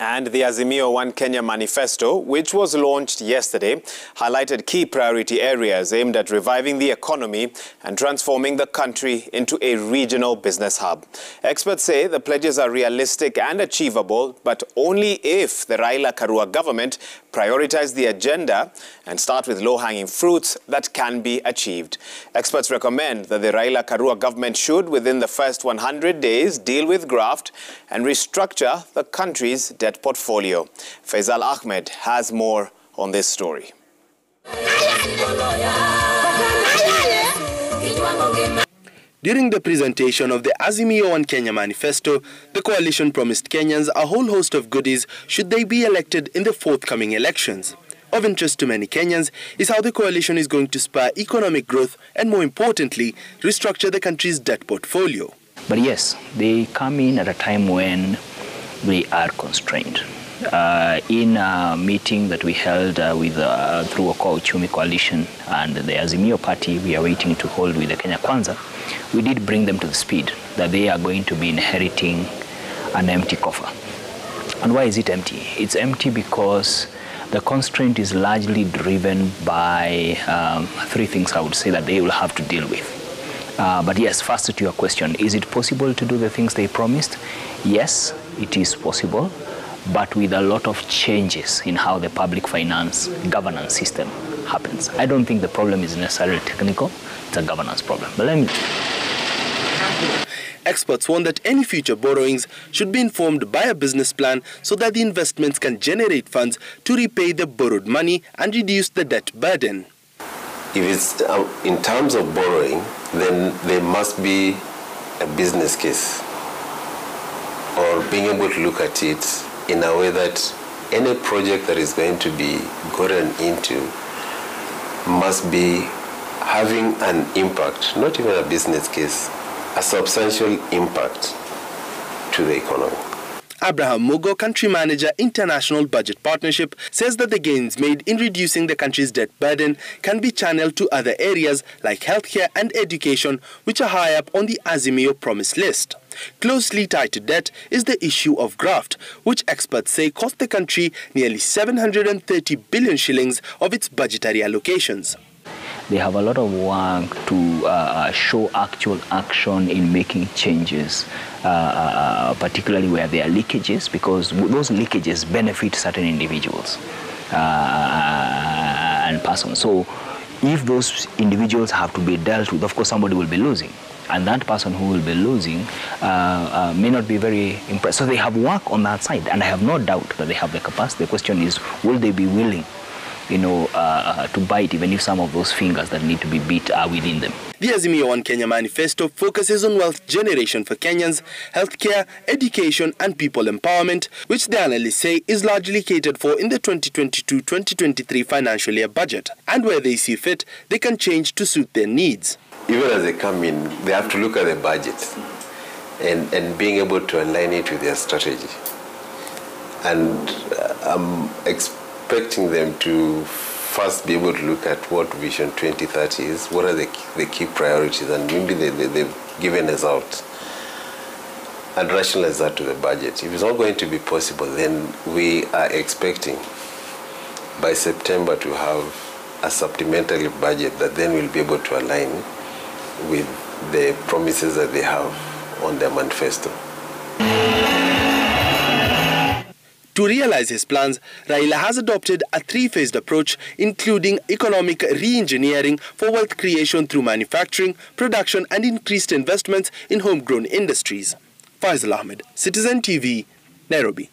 And the Azimio One Kenya manifesto, which was launched yesterday, highlighted key priority areas aimed at reviving the economy and transforming the country into a regional business hub. Experts say the pledges are realistic and achievable, but only if the Raila Karua government prioritize the agenda and start with low-hanging fruits that can be achieved. Experts recommend that the Raila Karua government should, within the first 100 days, deal with graft and restructure the country's debt portfolio. Faisal Ahmed has more on this story. During the presentation of the Azimio One Kenya manifesto, the coalition promised Kenyans a whole host of goodies should they be elected in the forthcoming elections. Of interest to many Kenyans is how the coalition is going to spur economic growth and, more importantly, restructure the country's debt portfolio. But yes, they come in at a time when we are constrained. In a meeting that we held through a Uchumi coalition and the Azimio party we are waiting to hold with the Kenya Kwanza, we did bring them to the speed that they are going to be inheriting an empty coffer. And why is it empty? It's empty because the constraint is largely driven by three things I would say that they will have to deal with. But yes, first to your question, is it possible to do the things they promised? Yes, it is possible, but with a lot of changes in how the public finance governance system happens. I don't think the problem is necessarily technical, it's a governance problem. But Experts warn that any future borrowings should be informed by a business plan so that the investments can generate funds to repay the borrowed money and reduce the debt burden. If it's in terms of borrowing, then there must be a business case or being able to look at it in a way that any project that is going to be gotten into must be having an impact, not even a business case, a substantial impact to the economy. Abraham Mugo, country manager, International Budget Partnership, says that the gains made in reducing the country's debt burden can be channeled to other areas like healthcare and education, which are high up on the Azimio promise list. Closely tied to debt is the issue of graft, which experts say cost the country nearly 730 billion shillings of its budgetary allocations. they have a lot of work to show actual action in making changes, particularly where there are leakages, because those leakages benefit certain individuals and persons. So if those individuals have to be dealt with, of course somebody will be losing. And that person who will be losing may not be very impressed. So they have work on that side, and I have no doubt that they have the capacity. The question is, will they be willing, to bite, even if some of those fingers that need to be beat are within them? The Azimio One Kenya manifesto focuses on wealth generation for Kenyans, healthcare, education and people empowerment, which the analysts say is largely catered for in the 2022-2023 financial year budget. And where they see fit, they can change to suit their needs. Even as they come in, they have to look at the budget and being able to align it with their strategy. And I'm expecting them to first be able to look at what Vision 2030 is, what are the key priorities, and maybe they've given us out and rationalize that to the budget. If it's not going to be possible, then we are expecting by September to have a supplementary budget that then we'll be able to align with the promises that they have on their manifesto. To realize his plans, Raila has adopted a three-phased approach, including economic re-engineering for wealth creation through manufacturing, production and increased investments in homegrown industries. Faisal Ahmed, Citizen TV, Nairobi.